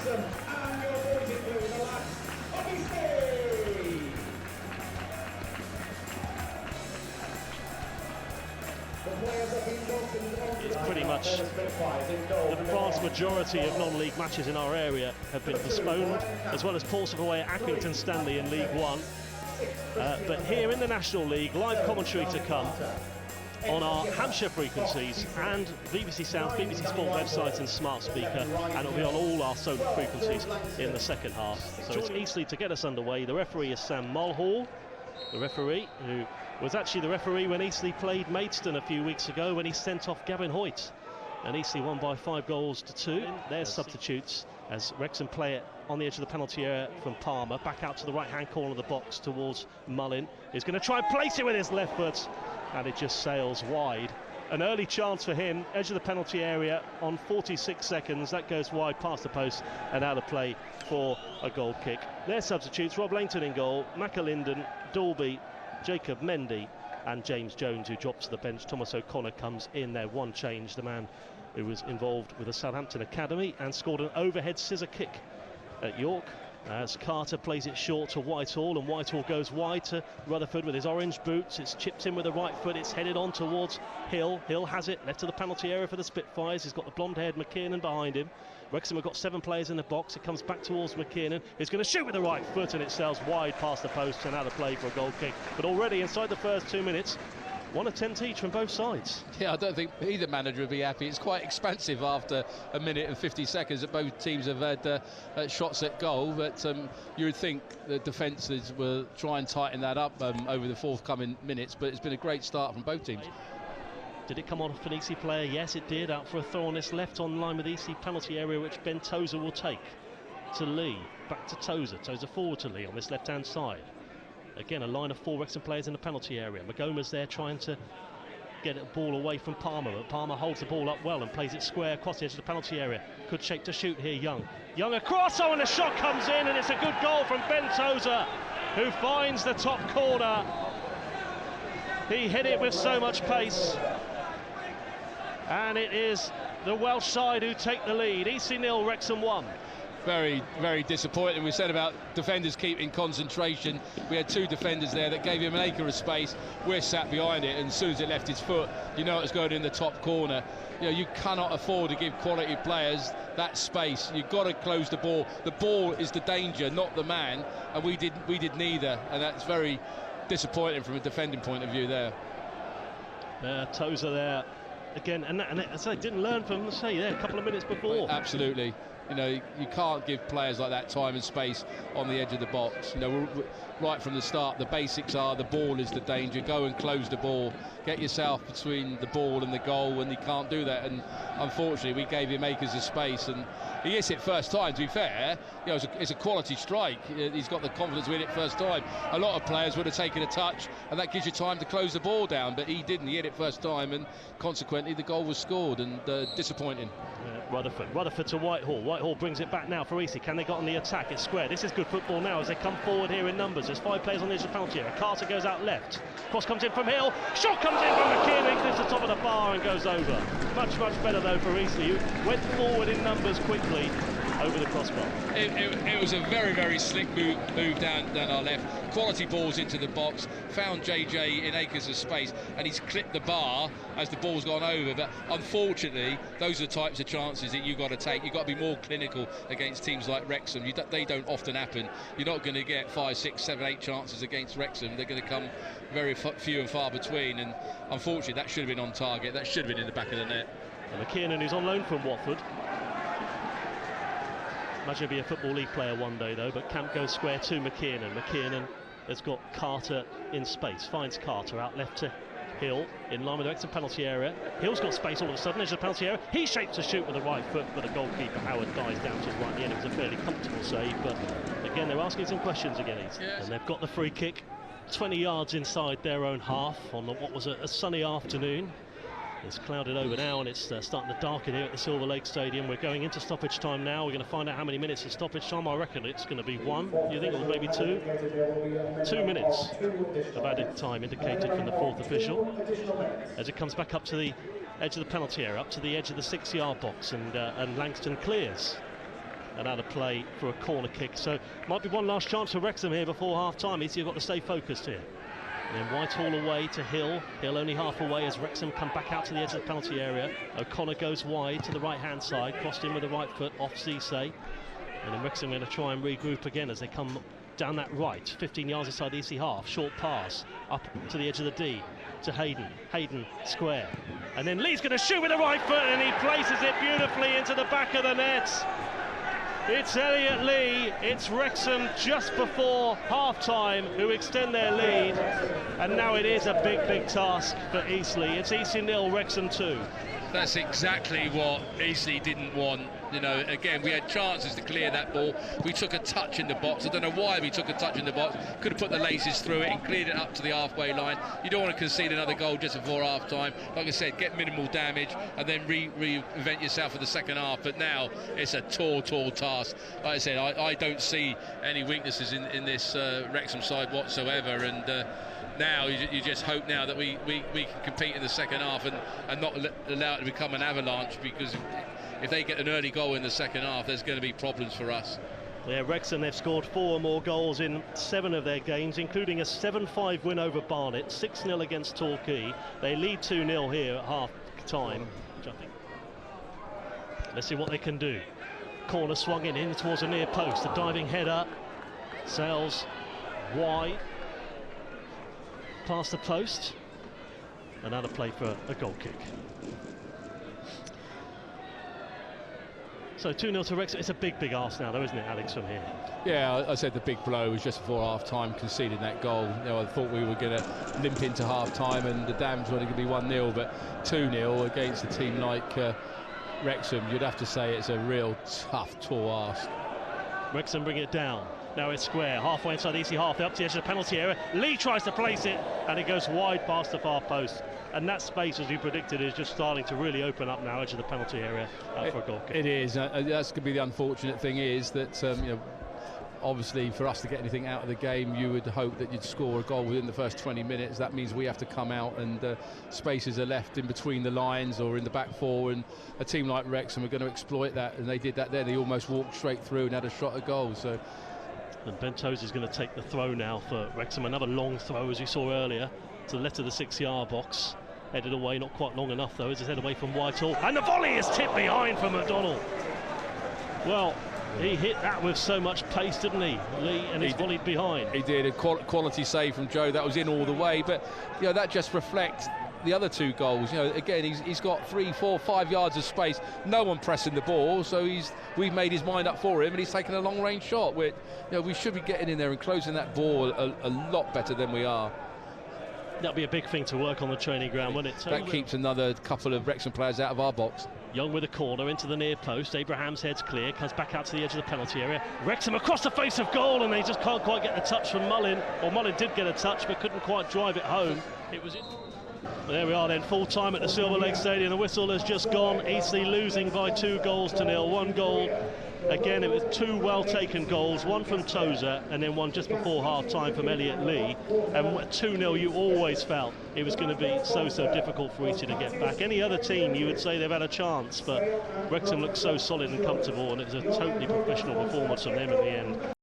Wrexham and your boys include the lads of Eastleigh. It's pretty much the vast majority of non-league matches in our area have been postponed, as well as Portsmouth away at Accrington Stanley in League One. But here in the National League, live commentary to come on our Hampshire frequencies and BBC Sounds, BBC Sport website and smart speaker, and it'll be on all our solar frequencies in the second half. So it's Eastleigh to get us underway. The referee is Sam Mulhall, the referee who was actually the referee when Eastleigh played Maidstone a few weeks ago when he sent off Gavin Hoyt. And Eastleigh won by 5-2. There's substitutes as Wrexham play it on the edge of the penalty area from Palmer, back out to the right-hand corner of the box towards Mullin. He's going to try and place it with his left foot, and it just sails wide. An early chance for him, edge of the penalty area on 46 seconds. That goes wide past the post and out of play for a goal kick. Their substitutes: Rob Langton in goal, McAlinden, Dalby, Jacob Mendy and James Jones, who drops to the bench. Thomas O'Connor comes in there. One change, the man who was involved with the Southampton Academy and scored an overhead scissor kick at York, as Carter plays it short to Whitehall, and Whitehall goes wide to Rutherford with his orange boots. It's chipped in with the right foot, it's headed on towards Hill. Hill has it, left to the penalty area for the Spitfires. He's got the blonde-haired McKiernan behind him. Wrexham have got 7 players in the box. It comes back towards McKiernan. He's going to shoot with the right foot, and it sails wide past the post and out of play for a goal kick. But already inside the first 2 minutes, 1 attempt each from both sides. Yeah, I don't think either manager would be happy. It's quite expansive after a minute and 50 seconds that both teams have had shots at goal, but you would think the defences will try and tighten that up over the forthcoming minutes, but it's been a great start from both teams. Did it come off an Eastleigh player? Yes, it did. Out for a throw on this left on line with the Eastleigh penalty area, which Ben Tozer will take to Lee. Back to Tozer. Tozer forward to Lee on this left-hand side. Again, a line of 4 Wrexham players in the penalty area. Magoma's there trying to get a ball away from Palmer, but Palmer holds the ball up well and plays it square across the edge of the penalty area. Good shape to shoot here, Young. Young across, oh, and the shot comes in, and it's a good goal from Ben Tozer, who finds the top corner. He hit it with so much pace. And it is the Welsh side who take the lead. Eastleigh 0, Wrexham 1. Very, very disappointing. We said about defenders keeping concentration. We had 2 defenders there that gave him an acre of space. We're sat behind it, and as soon as it left his foot, you know it's going in the top corner. You know, you cannot afford to give quality players that space. You've got to close the ball. The ball is the danger, not the man, and we did neither, and that's very disappointing from a defending point of view there. Tozer there again, and as I didn't learn from, say, there a couple of minutes before. Absolutely. You know, you can't give players like that time and space on the edge of the box. You know, right from the start, the basics are the ball is the danger. Go and close the ball. Get yourself between the ball and the goal, and he can't do that. And unfortunately, we gave him acres of space, and he hit it first time. To be fair, you know, it's a quality strike. He's got the confidence to hit it first time. A lot of players would have taken a touch, and that gives you time to close the ball down. But he didn't. He hit it first time, and consequently, the goal was scored. And disappointing. Rutherford to Whitehall. Whitehall brings it back now for Eastleigh. Can they get on the attack? It's square. This is good football now as they come forward here in numbers. There's 5 players on the edge of the penalty area. Carter goes out left. Cross comes in from Hill. Shot comes in from McKiernan. Clips the top of the bar and goes over. Much, much better though for Eastleigh, who went forward in numbers quickly over the crossbar. It was a very, very slick move down our left. Quality balls into the box. Found JJ in acres of space, and he's clipped the bar as the ball's gone over. But unfortunately, those are the types of chances that you've got to take. You've got to be more clinical against teams like Wrexham. They don't often happen. You're not going to get 5, 6, 7, 8 chances against Wrexham. They're going to come very few and far between. And unfortunately, that should have been on target. That should have been in the back of the net. And McKiernan, who's on loan from Watford. Imagine he'll be a Football League player one day though, but camp goes square to McKiernan. McKiernan has got Carter in space, finds Carter out left to Hill, in line with the Wrexham penalty area. Hill's got space all of a sudden, there's the penalty area. He shapes a shoot with the right foot, but the goalkeeper, Howard, dies down to his right at the end. It was a fairly comfortable save, but again, they're asking some questions again. Yes. And they've got the free kick 20 yards inside their own half on what was a sunny afternoon. It's clouded over now, and it's starting to darken here at the Silver Lake Stadium. We're going into stoppage time now. We're going to find out how many minutes of stoppage time. I reckon it's going to be 1. You think it was maybe 2? 2 minutes of added time indicated from the 4th official. As it comes back up to the edge of the penalty area, up to the edge of the 6-yard box, and Langston clears. and out of play for a corner kick. So might be one last chance for Wrexham here before half-time. You've got to stay focused here. And then Whitehall away to Hill. Hill only half away as Wrexham come back out to the edge of the penalty area. O'Connor goes wide to the right-hand side, crossed in with the right foot off Cisse. And then Wrexham going to try and regroup again as they come down that right, 15 yards inside the EC half. Short pass up to the edge of the D to Hayden. Hayden square. And then Lee's going to shoot with the right foot, and he places it beautifully into the back of the net. It's Elliot Lee, it's Wrexham just before half-time who extend their lead, and now it is a big task for Eastleigh. It's Eastleigh 0, Wrexham 2. That's exactly what Eastleigh didn't want. You know, again, we had chances to clear that ball. We took a touch in the box. I don't know why we took a touch in the box. Could have put the laces through it and cleared it up to the halfway line. You don't want to concede another goal just before half-time. Like I said, get minimal damage and then reinvent yourself for the second half. But now it's a tall task. Like I said, I don't see any weaknesses in this Wrexham side whatsoever. And now you just hope now that we can compete in the second half and not allow it to become an avalanche, because if they get an early goal in the second half, there's going to be problems for us. Yeah, Wrexham, they've scored 4 or more goals in 7 of their games, including a 7-5 win over Barnet, 6-0 against Torquay. They lead 2-0 here at half-time, which I think... Let's see what they can do. Corner swung in towards the near post, a diving header, sails wide, past the post, another play for a goal kick. So 2-0 to Wrexham. It's a big arse now, though, isn't it, Alex, from here? Yeah, I said the big blow was just before half-time, conceding that goal. You know, I thought we were going to limp into half-time and the damage was only going to be 1-0, but 2-0 against a team like Wrexham, you'd have to say it's a real tough, tall ask. Wrexham bring it down. Now it's square, halfway inside the EC half, up to the edge of the penalty area. Lee tries to place it, and it goes wide past the far post. And that space, as you predicted, is just starting to really open up now, edge of the penalty area for a goal kick. It is. That's going to be the unfortunate thing, is that you know, obviously for us to get anything out of the game, you would hope that you'd score a goal within the first 20 minutes. That means we have to come out, and spaces are left in between the lines or in the back four, and a team like Wrexham are going to exploit that, and they did that there. They almost walked straight through and had a shot at goal. So. And Bentos is going to take the throw now for Wrexham. Another long throw, as you saw earlier, to the left of the 6-yard box. Headed away, not quite long enough though, as it's headed away from Whitehall. And the volley is tipped behind from McDonnell. Well, he hit that with so much pace, didn't he, Lee? And he's volleyed behind. He did. A quality save from Joe. That was in all the way. But, you know, that just reflects the other 2 goals. You know, again, he's got 3, 4, 5 yards of space. No one pressing the ball, so we've made his mind up for him, and he's taken a long-range shot. Where, you know, we should be getting in there and closing that ball a lot better than we are. That'll be a big thing to work on the training ground, won't it? That keeps another couple of Wrexham players out of our box. Young with a corner into the near post. Abraham's head's clear, comes back out to the edge of the penalty area. Wrexham across the face of goal, and they just can't quite get the touch from Mullin. Or Mullin did get a touch, but couldn't quite drive it home. It was in. There we are then, full time at the Silver Lake Stadium. The whistle has just gone. Eastleigh losing by 2-0. 1 goal. Again, it was 2 well-taken goals, one from Tozer and then one just before half-time from Elliot Lee. And 2-0, you always felt it was going to be so difficult for Eastleigh to get back. Any other team, you would say they've had a chance, but Wrexham looked so solid and comfortable, and it was a totally professional performance from them at the end.